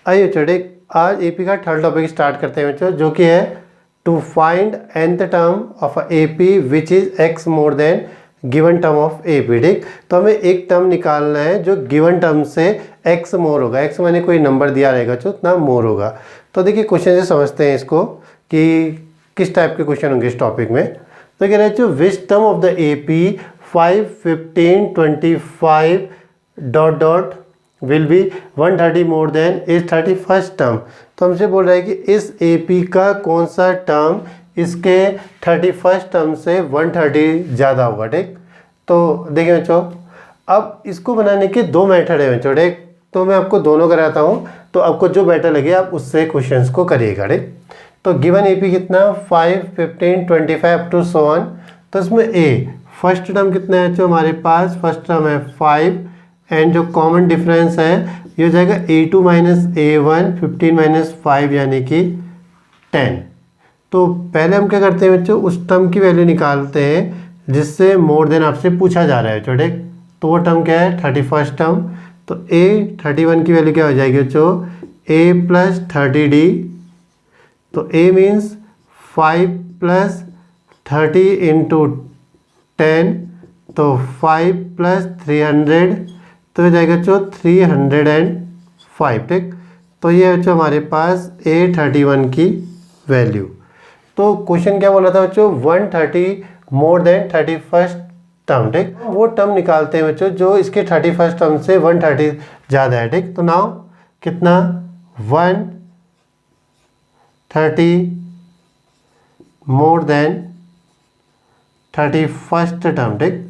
आइए बच्चों आज एपी का थर्ड टॉपिक स्टार्ट करते हैं बच्चों, जो कि है to find nth term of AP which is x more than given term of AP. ठीक, तो हमें एक टर्म निकालना है जो गिवन टर्म से x मोर होगा। x मैंने कोई नंबर दिया रहेगा जो उतना मोर होगा। तो देखिए क्वेश्चन से समझते हैं इसको कि किस टाइप के क्वेश्चन होंगे इस टॉपिक में। तो कह रहे हैं which term of the AP 5, 15, 25 dot dot will be 130 more then इस 31st टर्म। तो हमसे बोल रहा है कि इस एपी का कौन सा टर्म इसके 31st टर्म से 130 ज़्यादा होगा। ठीक, तो देखिए बच्चों, अब इसको बनाने के दो मेथड है बच्चों। ठीक, तो मैं आपको दोनों कराता हूँ, तो आपको जो बेटर लगे आप उससे क्वेश्चंस को करिएगा। ठीक, तो गिवन एपी कितना 5, 15, 25 अप टू सो ऑन। तो इसमें ए फर्स्ट टर्म कितना है जो हमारे पास फर्स्ट टर्म है 5 एंड जो कॉमन डिफरेंस है ये हो जाएगा a2 माइनस a1 15 माइनस 5 यानी कि 10। तो पहले हम क्या करते हैं बच्चों, उस टर्म की वैल्यू निकालते हैं जिससे मोर देन आपसे पूछा जा रहा है बच्चों। ठीक, तो वो टर्म क्या है 31st टर्म। तो a 31 की वैल्यू क्या हो जाएगी बच्चों a प्लस 30d। तो a मीन्स 5 प्लस 30 इंटू 10, तो 5 प्लस 300 तो हो जाएगा जो 305। ठीक, तो ये है जो हमारे पास A31 की वैल्यू। तो क्वेश्चन क्या बोला था बच्चों 130 मोर देन 31st टर्म। ठीक, वो टर्म निकालते हैं बच्चों जो इसके 31st टर्म से 130 ज़्यादा है। ठीक, तो नाउ कितना 130 मोर देन 31st टर्म। ठीक,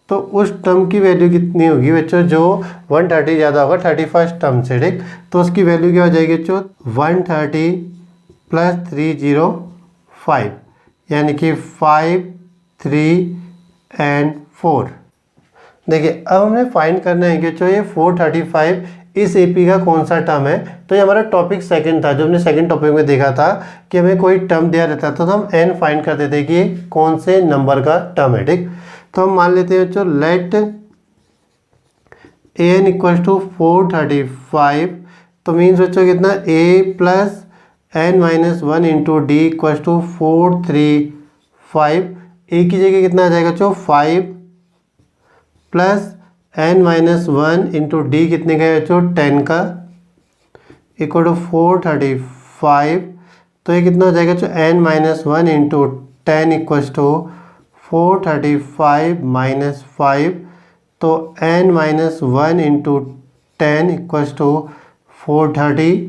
तो उस टर्म की वैल्यू कितनी होगी बच्चों जो 130 ज़्यादा होगा 31st टर्म से। ठीक, तो उसकी वैल्यू क्या हो जाएगी बच्चों 130 प्लस 305 यानी कि 5, 3 एंड 4। देखिए अब हमें फाइंड करना है कि बच्चों ये 435 इस एपी का कौन सा टर्म है। तो ये हमारा टॉपिक सेकंड था, जो हमने सेकंड टॉपिक में देखा था कि हमें कोई टर्म दिया रहता था तो हम n फाइंड करते थे कि कौन से नंबर का टर्म है। ठीक, तो हम मान लेते हैं बच्चों लेट an इक्वल्स टू 435। तो मीन्स बच्चों कितना a plus n minus 1 into D equals to 435। a की जगह कितना आ जाएगा बच्चों 5 plus n minus 1 into D कितने का है बच्चों 10 का इक्वल टू 435। तो ये कितना हो जाएगा बच्चों n minus 1 into 10 equals to 435 minus 5। तो n minus 1 into 10 equals to 430।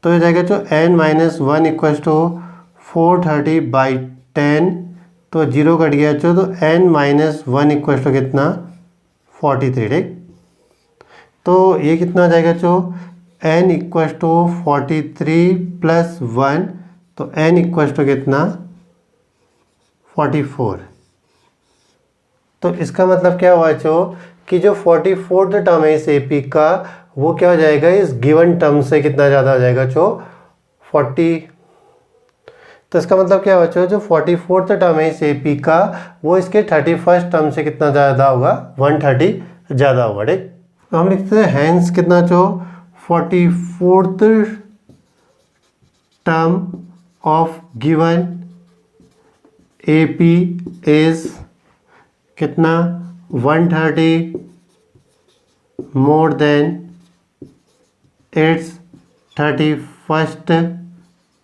तो ये जाएगा जो n minus 1 equals to 430 by 10। तो जीरो कट गया जो, तो n माइनस 1 इक्वल्स टू कितना 43। ठीक, तो ये कितना हो जाएगा जो n इक्वल्स टू 43 प्लस 1, तो n इक्वल्स टू कितना 44। तो इसका मतलब क्या हुआ जो कि जो 44th टर्म है इस एपी का वो क्या हो जाएगा इस गिवन टर्म से कितना ज़्यादा हो जाएगा जो 40। तो इसका मतलब क्या हुआ जो 44th टर्म है इस एपी का वो इसके 31st टर्म से कितना ज़्यादा होगा 130 ज़्यादा होगा। ठीक, तो हम लिखते हैं हैंस कितना जो 44th term of given AP is कितना 130 more then it's 31st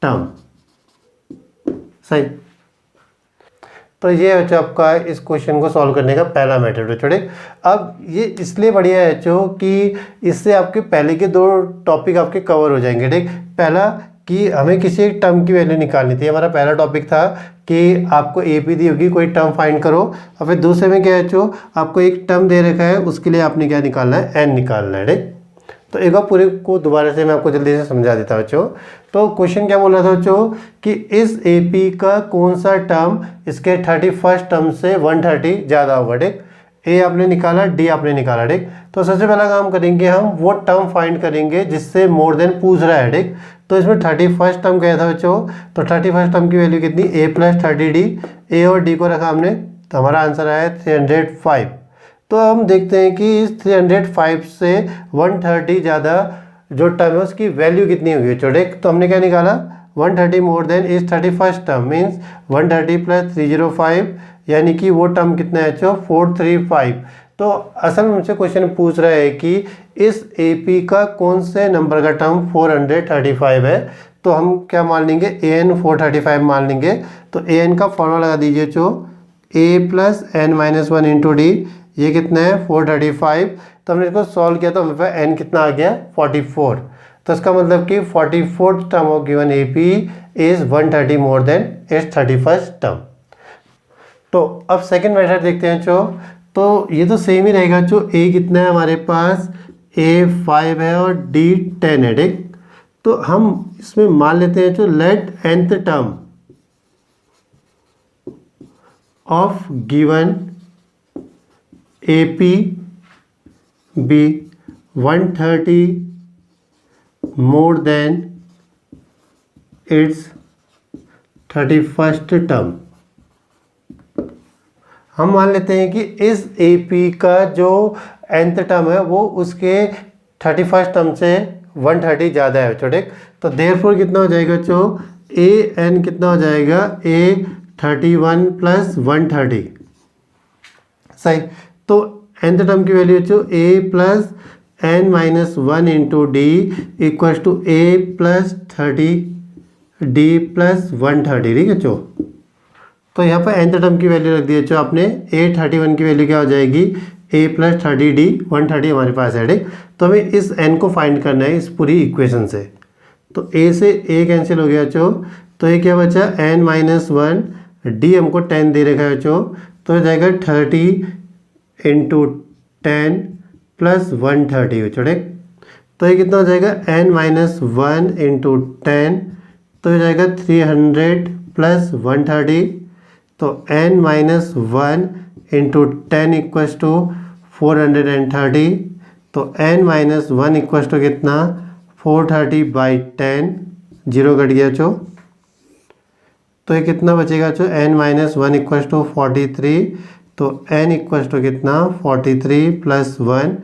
term. सही, तो ये है आपका इस क्वेश्चन को सॉल्व करने का पहला मेथड है। छोटे अब ये इसलिए बढ़िया है जो कि इससे आपके पहले के दो टॉपिक आपके कवर हो जाएंगे। ठीक, पहला कि हमें किसी एक टर्म की वैल्यू निकालनी थी, हमारा पहला टॉपिक था कि आपको एपी दी होगी कोई टर्म फाइंड करो, और फिर दूसरे में क्या है जो आपको एक टर्म दे रखा है उसके लिए आपने क्या निकालना है n निकालना है। ठीक, तो एक बार पूरे को दोबारा से मैं आपको जल्दी से समझा देता हूँ बच्चों। तो क्वेश्चन क्या बोल रहा था बच्चों कि इस एपी का कौन सा टर्म इसके 31st टर्म से 130 ज़्यादा होगा। ठीक, ए आपने निकाला, डी आपने निकाला। ठीक, तो सबसे पहला काम करेंगे हम वो टर्म फाइंड करेंगे जिससे मोर देन पूछ रहा है। ठीक, तो इसमें 31st टर्म क्या था बच्चों, तो 31st टर्म की वैल्यू कितनी a प्लस 30d। ए और डी को रखा हमने, तो हमारा आंसर आया 305। तो हम देखते हैं कि इस 305 से 130 ज़्यादा जो टर्म है उसकी वैल्यू कितनी होगी बच्चों। ठीक, तो हमने क्या निकाला 130 more than is 31st term means 130 + 305 यानी कि वो टर्म कितना है बच्चों 435। तो असल में मुझसे क्वेश्चन पूछ रहा है कि इस AP का कौन से नंबर का टर्म 435 है। तो हम क्या मान लेंगे an 435 मान लेंगे। तो an का फॉर्मूला लगा दीजिए जो a + n-1 × d, ये कितना है 435। तो हमने इसको सॉल्व किया तो हमें पास n कितना आ गया 44। तो इसका मतलब कि 44th term of given AP is 130 more then it's 31st term. तो अब सेकंड मेथड देखते हैं जो, तो ये तो सेम ही रहेगा जो a कितना है हमारे पास a 5 है और d 10 है। ठीक, तो हम इसमें मान लेते हैं जो let nth term of given AP be 130 more than its 31st term. हम मान लेते हैं कि इस AP का जो nth टर्म है वो उसके 31st टर्म से 130 ज़्यादा है बच्चों। ठीक, तो देयरफॉर कितना हो जाएगा जो an कितना हो जाएगा a 31 + 130 सही। तो nth टर्म की वैल्यू जो a + n-1 × d equals to a + 30 d + 130। ठीक है बच्चों, तो यहाँ पर nth टर्म की वैल्यू रख दी है जो आपने a 31 की वैल्यू क्या हो जाएगी a + 30 d 130 हमारे पास है। ठीक, तो हमें इस n को फाइंड करना है इस पूरी इक्वेशन से। तो a से a कैंसिल हो गया बच्चों, तो ये क्या बचा n-1 d हमको 10 दे रखा है बच्चों, तो हो जाएगा 30 × 10 + 130 बच्चों। ठीक, तो ये कितना हो जाएगा n-1 × 10, तो हो जाएगा 300 + 130। तो n-1 × 10 इक्वल्स टू 430। तो n-1 इक्वल्स टू कितना 430/10, 0 कट गया चो, तो ये कितना बचेगा चो n-1 इक्वल्स टू 43। तो n इक्वल्स टू कितना 43 + 1,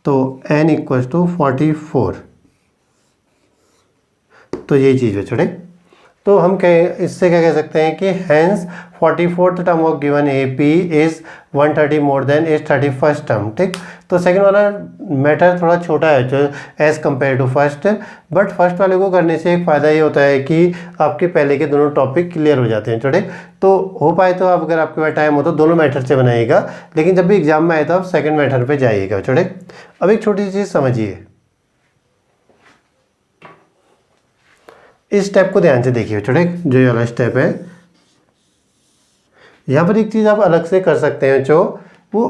तो n इक्वल्स टू 44। तो यही चीज़ है छोटे। तो हम इससे क्या कह सकते हैं कि hence 44th term of given AP is 130 more than is 31st term. ठीक, तो सेकंड वाला मैटर थोड़ा छोटा है जो as compare to first, but first वाले को करने से एक फ़ायदा ये होता है कि आपके पहले के दोनों टॉपिक क्लियर हो जाते हैं छोटे। तो हो पाए तो आप अगर आपके पास टाइम हो तो दोनों मैथड से बनाइएगा, लेकिन जब भी एग्जाम में आए तो आप सेकेंड मैथड पर जाइएगा छोटे। अब एक छोटी सी चीज़ समझिए, इस स्टेप को ध्यान से देखिए छोटे, जो ये वाला स्टेप है। यहाँ पर एक चीज़ आप अलग से कर सकते हैं जो वो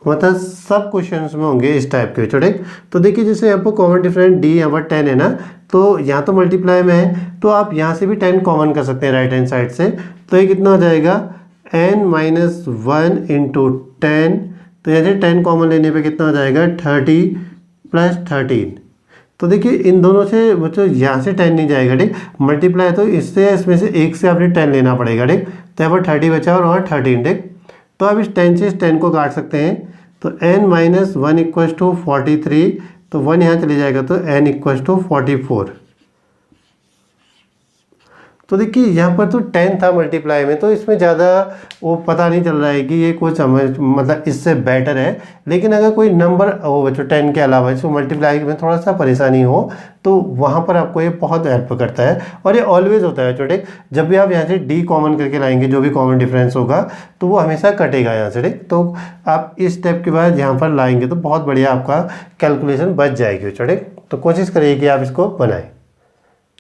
मतलब सब क्वेश्चंस में होंगे इस टाइप के छोटे। तो देखिए जैसे यहाँ पर कॉमन डिफरेंस d यहाँ पर 10 है ना, तो यहाँ तो मल्टीप्लाई में है, तो आप यहाँ से भी 10 कॉमन कर सकते हैं राइट हैंड साइड से। तो ये कितना हो जाएगा n-1 × 10, तो यहाँ से 10 कॉमन लेने पे कितना हो जाएगा 30 + 13। तो देखिए इन दोनों से बच्चों यहाँ से 10 नहीं जाएगा। ठीक, मल्टीप्लाई तो इससे इसमें से एक से आपने 10 लेना पड़ेगा। ठीक, तो यहाँ पर 30 बचा और वहाँ 13। ठीक, तो आप इस 10 से इस 10 को काट सकते हैं। तो n-1 इक्वल्स टू 43, तो 1 यहाँ चले जाएगा तो n इक्वल्स टू 44। तो देखिए यहाँ पर तो 10 था मल्टीप्लाई में, तो इसमें ज़्यादा वो पता नहीं चल रहा है कि ये कुछ मतलब इससे बेटर है। लेकिन अगर कोई नंबर हो बच्चों 10 के अलावा इसको मल्टीप्लाई में थोड़ा सा परेशानी हो तो वहाँ पर आपको ये बहुत हेल्प करता है। और ये ऑलवेज होता है छोटे, जब भी आप यहाँ से d कॉमन करके लाएंगे जो भी कॉमन डिफरेंस होगा तो वो हमेशा कटेगा यहाँ से। ठीक, तो आप इस स्टेप के बाद यहाँ पर लाएंगे तो बहुत बढ़िया आपका कैलकुलेशन बच जाएगी छोटे। तो कोशिश करिए कि आप इसको बनाएं।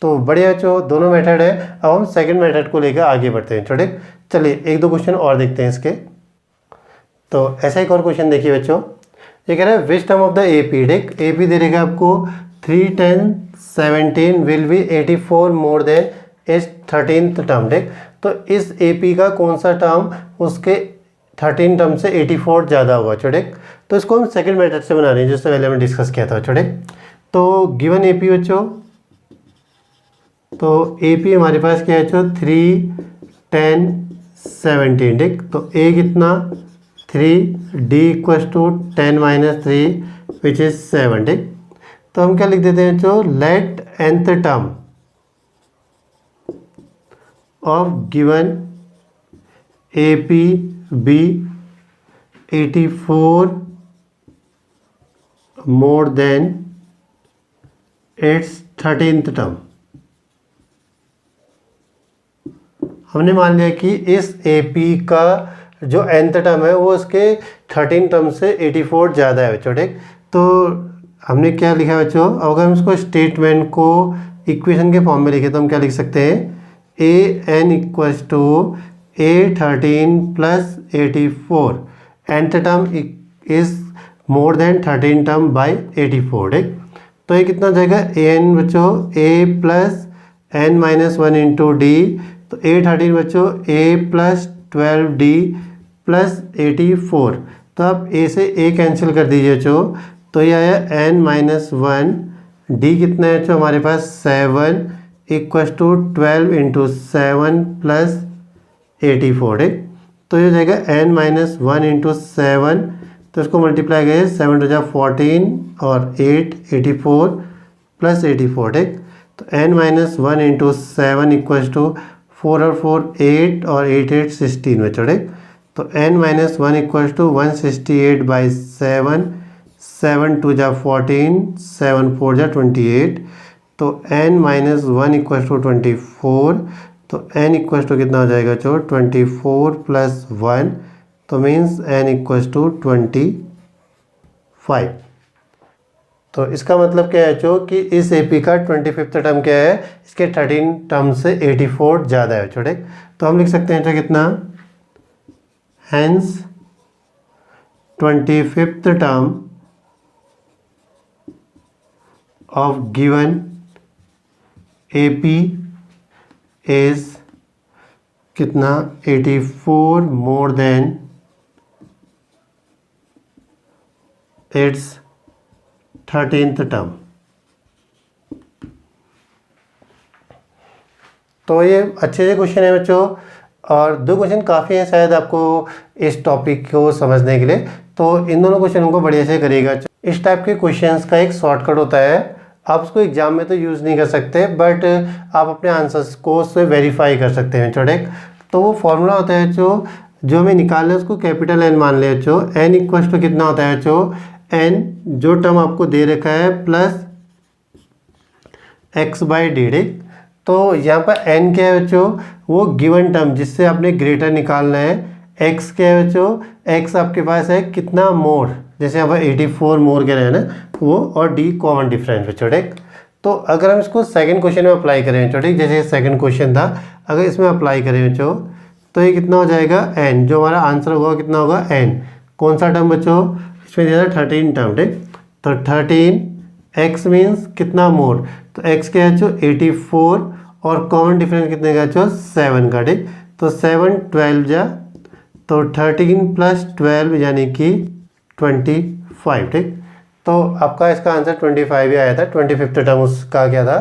तो बढ़िया जो दोनों मेथड है। अब हम सेकंड मेथड को लेकर आगे बढ़ते हैं छोटे। चलिए एक दो क्वेश्चन और देखते हैं इसके। तो ऐसा एक और क्वेश्चन देखिए बच्चों, ये कह रहा है which term of the AP। ठीक, AP दे देगा आपको 3, 10, 17 विल बी 84 मोर देन इस 13th टर्म। ठीक, तो इस AP का कौन सा टर्म उसके 13 टर्म से 84 ज़्यादा होगा छोटे। तो इसको हम सेकेंड मेथड से बना रहे हैं जिससे पहले हमने डिस्कस किया था छोटे। तो गिवन AP बच्चों, तो AP हमारे पास क्या है जो 3, 10, 17। ठीक, तो A कितना 3, D equals to 10 - 3 which is 7। ठीक, तो हम क्या लिख देते हैं बच्चों, let nth term of given AP be 84 more than its 13th term. हमने मान लिया कि इस AP का जो nth टर्म है वो उसके 13 टर्म से 84 ज़्यादा है बच्चों, ठीक। तो हमने क्या लिखा है बच्चों, अगर हम इसको स्टेटमेंट को इक्वेशन के फॉर्म में लिखे तो हम क्या लिख सकते हैं, an equals to A13 plus 84 nth term is more than 13 term by 84, ठीक। तो ये कितना हो जाएगा, an बच्चों a plus n minus 1 into D, तो A13 बच्चों a प्लस 12d प्लस 84। तो आप a से a कैंसिल कर दीजिए बच्चों, तो ये आया n माइनस 1, d कितना है बच्चों हमारे पास 7 इक्वल्स टू 12 इंटू 7 प्लस 84, ठीक। तो ये हो जाएगा n माइनस 1 इंटू 7, तो इसको मल्टीप्लाई करें 7 टू जा 14 और 8 84 प्लस 84, ठीक। तो n minus 1 into 7 equals to 4 और 4 8 और 8 8 16 बच्चों, ठीक। तो n minus 1 equals to 168 by 7, 7 two जा 14, 7 4 जा 28, तो n माइनस 1 इक्वल्स टू 24, तो n इक्वल्स टू कितना हो जाएगा बच्चों, 24 प्लस 1, तो मीन्स n इक्वल्स टू 25। तो इसका मतलब क्या है बच्चों कि इस AP का 25th टर्म क्या है, इसके 13 टर्म से 84 ज़्यादा है बच्चों, ठीक। तो हम लिख सकते हैं कितना, hence 25th term of given AP is कितना, 84 more than it's 13th term. तो ये अच्छे से क्वेश्चन है बच्चों, और 2 क्वेश्चन काफ़ी हैं शायद आपको इस टॉपिक को समझने के लिए। तो इन दोनों क्वेश्चनों को बढ़िया से करिएगा। इस टाइप के क्वेश्चंस का एक शॉर्टकट होता है, आप उसको एग्जाम में तो यूज़ नहीं कर सकते, बट आप अपने आंसर्स को उससे वेरीफाई कर सकते हैं बच्चों, ठीक। तो वो फॉर्मूला होता है जो हमें निकालना है उसको कैपिटल N मान ले बच्चों, n इक्वल्स टू कितना होता है बच्चों, n जो टर्म आपको दे रखा है प्लस x बाई डी, ठीक। तो यहाँ पर n क्या है बच्चों, वो गिवन टर्म जिससे आपने ग्रेटर निकालना है, x क्या है बच्चों, x आपके पास है कितना मोर, जैसे यहाँ पर 84 मोर कह रहे हैं ना वो, और d कॉमन डिफरेंस बच्चों, ठीक। तो अगर हम इसको सेकंड क्वेश्चन में अप्लाई करें बच्चों, ठीक, जैसे सेकंड क्वेश्चन था, अगर इसमें अप्लाई करें बच्चों तो ये कितना हो जाएगा, n जो हमारा आंसर होगा कितना होगा, n कौन सा टर्म बच्चों, इसमें दिया था 13 टर्म, ठीक। तो 13 x मीन्स कितना मोर, तो x क्या है बच्चों 84, और कॉमन डिफरेंस कितने का बच्चों 7 का, ठीक। तो 7 12 जा, तो 13 प्लस 12 यानी कि 25, ठीक। तो आपका इसका आंसर 25 ही आया था। 25th टर्म उसका क्या था,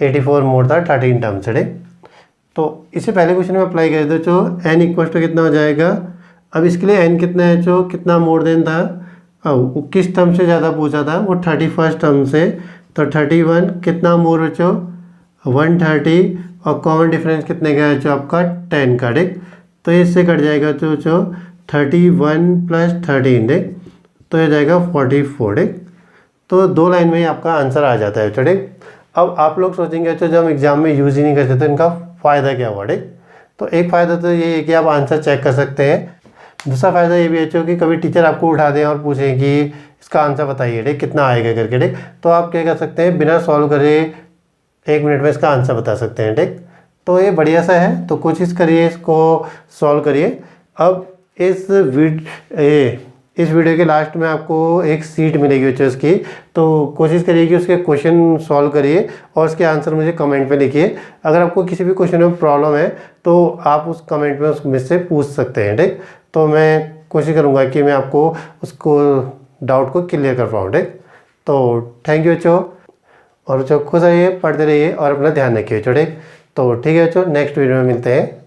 84 मोर था 13 टर्म से, ठीक। तो इसे पहले क्वेश्चन में अप्लाई करें तो जो n इक्वल टू कितना हो जाएगा, अब इसके लिए n कितना है जो कितना मोर देन था, वो किस टर्म से ज़्यादा पूछा था, वो 31st टर्म से, तो 31 कितना मोर बच्चों 130, और कॉमन डिफरेंस कितने का है जो आपका 10 का, ठीक। तो इससे कट जाएगा जो 31 प्लस 13, ठीक। तो ये जाएगा 44, ठीक। तो 2 लाइन में ही आपका आंसर आ जाता है, ठीक। अब आप लोग सोचेंगे अच्छा जब हम एग्जाम में यूज़ ही नहीं करते तो इनका फ़ायदा क्या हुआ, ठीक। तो एक फ़ायदा तो ये है कि आप आंसर चेक कर सकते हैं। दूसरा फ़ायदा ये भी है कि कभी टीचर आपको उठा दें और पूछें कि इसका आंसर बताइए, ठीक, कितना आएगा करके, ठीक। तो आप क्या कर सकते हैं, बिना सॉल्व करे 1 मिनट में इसका आंसर बता सकते हैं, ठीक। तो ये बढ़िया सा है, तो कोशिश करिए इसको सॉल्व करिए। अब इस वीडियो के लास्ट में आपको एक सीट मिलेगी बच्चों इसकी, तो कोशिश करिए कि उसके क्वेश्चन सॉल्व करिए और उसके आंसर मुझे कमेंट में लिखिए। अगर आपको किसी भी क्वेश्चन में प्रॉब्लम है तो आप उस कमेंट में मुझसे पूछ सकते हैं, ठीक। तो मैं कोशिश करूँगा कि मैं आपको उसको डाउट को क्लियर कर पाऊँ, ठीक। तो थैंक यू बच्चों, और बच्चों खुश रहिए, पढ़ते रहिए और अपना ध्यान रखिए, ठीक। तो ठीक है बच्चों, नेक्स्ट वीडियो में मिलते हैं।